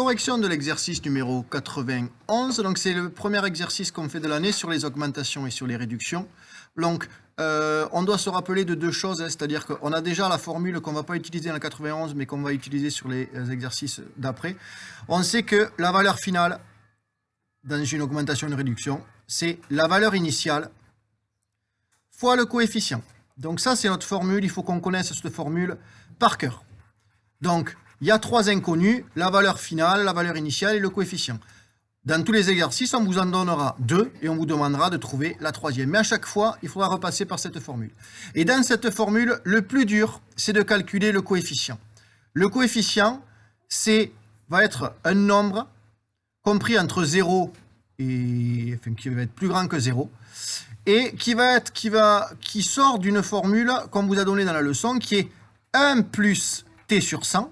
correction de l'exercice numéro 91. Donc, c'est le premier exercice qu'on fait de l'année sur les augmentations et sur les réductions. Donc, on doit se rappeler de deux choses, hein, c'est-à-dire qu'on a déjà la formule qu'on ne va pas utiliser dans le 91, mais qu'on va utiliser sur les exercices d'après. On sait que la valeur finale dans une augmentation et une réduction, c'est la valeur initiale fois le coefficient. Donc ça, c'est notre formule. Il faut qu'on connaisse cette formule par cœur. Donc, il y a trois inconnus, la valeur finale, la valeur initiale et le coefficient. Dans tous les exercices, on vous en donnera deux et on vous demandera de trouver la troisième. Mais à chaque fois, il faudra repasser par cette formule. Et dans cette formule, le plus dur, c'est de calculer le coefficient. Le coefficient, va être un nombre compris entre 0 et... Enfin, qui va être plus grand que 0. Et qui sort d'une formule qu'on vous a donnée dans la leçon, qui est 1 plus t sur 100.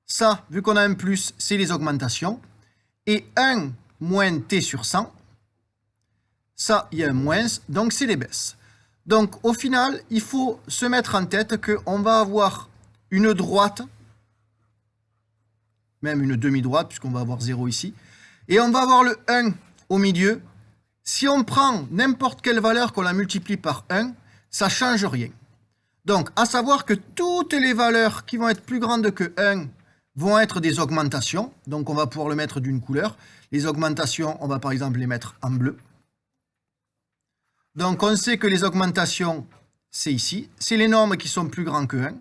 Ça, vu qu'on a un plus, c'est les augmentations. Et 1 moins t sur 100, ça, il y a un moins, donc c'est les baisses. Donc, au final, il faut se mettre en tête qu'on va avoir une droite, même une demi-droite, puisqu'on va avoir 0 ici, et on va avoir le 1 au milieu. Si on prend n'importe quelle valeur qu'on la multiplie par 1, ça ne change rien. Donc, à savoir que toutes les valeurs qui vont être plus grandes que 1 vont être des augmentations. Donc, on va pouvoir le mettre d'une couleur. Les augmentations, on va par exemple les mettre en bleu. Donc, on sait que les augmentations, c'est ici. C'est les nombres qui sont plus grands que 1.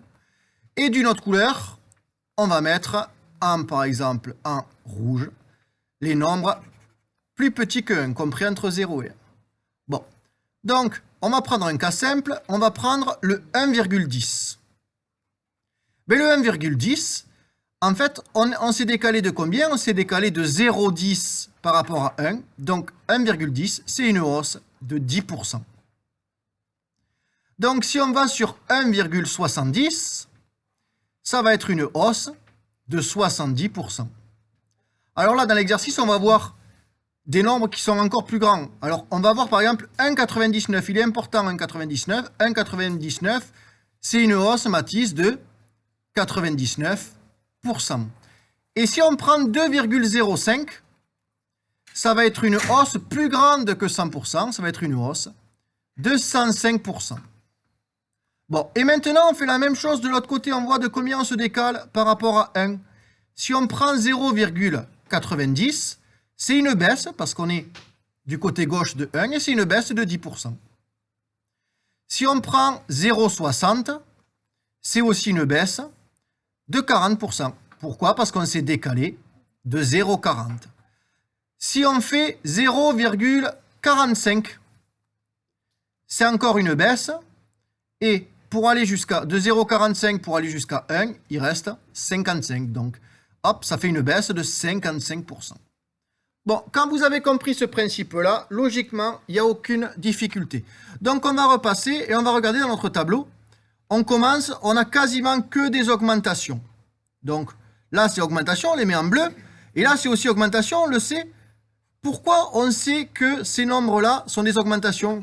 Et d'une autre couleur, on va mettre, par exemple, en rouge, les nombres plus petits que 1, compris entre 0 et 1. Bon, donc, on va prendre un cas simple. On va prendre le 1,10. Mais le 1,10... En fait, on s'est décalé de combien? On s'est décalé de 0,10 par rapport à 1. Donc, 1,10, c'est une hausse de 10%. Donc, si on va sur 1,70, ça va être une hausse de 70%. Alors là, dans l'exercice, on va voir des nombres qui sont encore plus grands. Alors, on va voir par exemple 1,99. Il est important 1,99. 1,99, c'est une hausse, Mathis, de 99%. Et si on prend 2,05, ça va être une hausse plus grande que 100%, ça va être une hausse de 105%. Bon, et maintenant on fait la même chose de l'autre côté, on voit de combien on se décale par rapport à 1. Si on prend 0,90, c'est une baisse, parce qu'on est du côté gauche de 1, et c'est une baisse de 10%. Si on prend 0,60, c'est aussi une baisse de 40%. Pourquoi? Parce qu'on s'est décalé de 0,40. Si on fait 0,45, c'est encore une baisse. Et pour aller de 0,45 pour aller jusqu'à 1, il reste 55. Donc, hop, ça fait une baisse de 55%. Bon, quand vous avez compris ce principe-là, logiquement, il n'y a aucune difficulté. Donc, on va repasser et on va regarder dans notre tableau. On commence, on n'a quasiment que des augmentations. Donc, là, c'est augmentation, on les met en bleu. Et là, c'est aussi augmentation, on le sait. Pourquoi on sait que ces nombres-là sont des augmentations?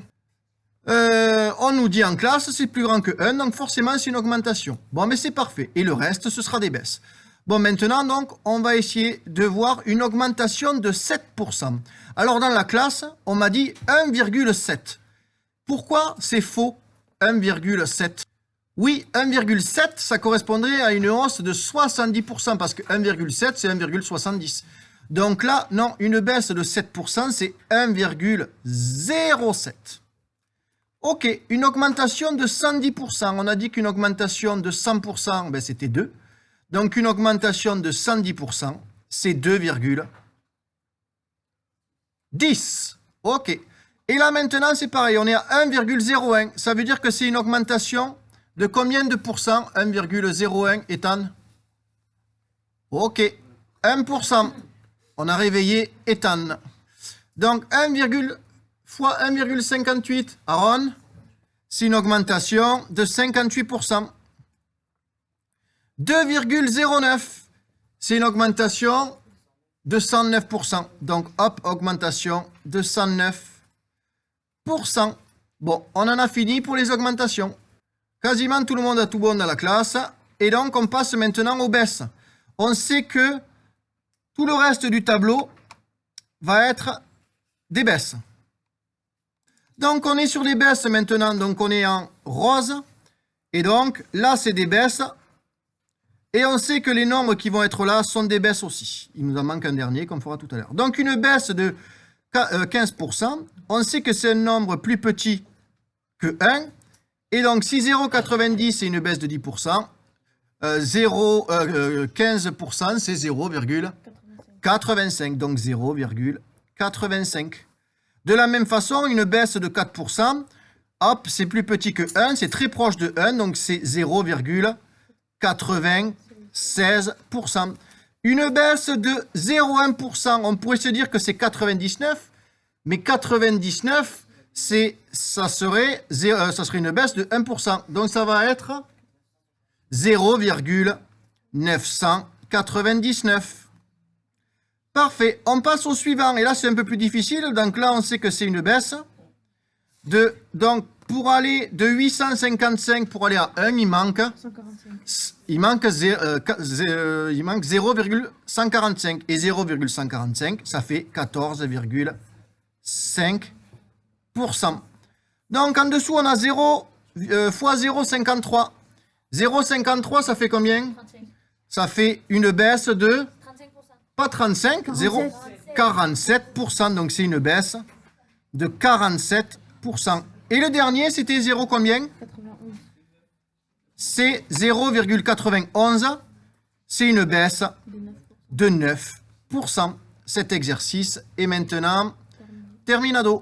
On nous dit en classe, c'est plus grand que 1, donc forcément, c'est une augmentation. Bon, mais c'est parfait. Et le reste, ce sera des baisses. Bon, maintenant, donc, on va essayer de voir une augmentation de 7%. Alors, dans la classe, on m'a dit 1,7. Pourquoi c'est faux, 1,7? Oui, 1,7, ça correspondrait à une hausse de 70%, parce que 1,7, c'est 1,70. Donc là, non, une baisse de 7%, c'est 1,07. Ok, une augmentation de 110%. On a dit qu'une augmentation de 100%, ben, c'était 2. Donc une augmentation de 110%, c'est 2,10. Ok. Et là, maintenant, c'est pareil, on est à 1,01. Ça veut dire que c'est une augmentation de combien de pourcents? 1,01 étant? Ok, 1%. On a réveillé étant. Donc, 1, fois 1,58, Aaron, c'est une augmentation de 58%. 2,09, c'est une augmentation de 109%. Donc, hop, augmentation de 109%. Bon, on en a fini pour les augmentations. Quasiment tout le monde a tout bon dans la classe. Et donc, on passe maintenant aux baisses. On sait que Tout le reste du tableau va être des baisses. Donc, on est sur des baisses maintenant. Donc, on est en rose. Et donc, là, c'est des baisses. Et on sait que les nombres qui vont être là sont des baisses aussi. Il nous en manque un dernier qu'on fera tout à l'heure. Donc, une baisse de 15%. On sait que c'est un nombre plus petit que 1. Et donc, si 0,90 c'est une baisse de 10%, 15% c'est 0,85. Donc 0,85. De la même façon, une baisse de 4%, hop, c'est plus petit que 1, c'est très proche de 1, donc c'est 0,96%. Une baisse de 0,1%, on pourrait se dire que c'est 99, mais 99, ça serait une baisse de 1%. Donc ça va être 0,999. Parfait. On passe au suivant. Et là, c'est un peu plus difficile. Donc là, on sait que c'est une baisse. Donc, pour aller de 855 pour aller à 1, il manque 0,145. Et 0,145, ça fait 14,5%. Donc, en dessous, on a 0 fois 0,53. 0,53, ça fait combien? 35. Ça fait une baisse de... 35%. Pas 35, 0,47%. Donc, c'est une baisse de 47%. Et le dernier, c'était 0 combien? 91. C'est 0,91. C'est une baisse De 9%. de 9%. Cet exercice est maintenant terminado.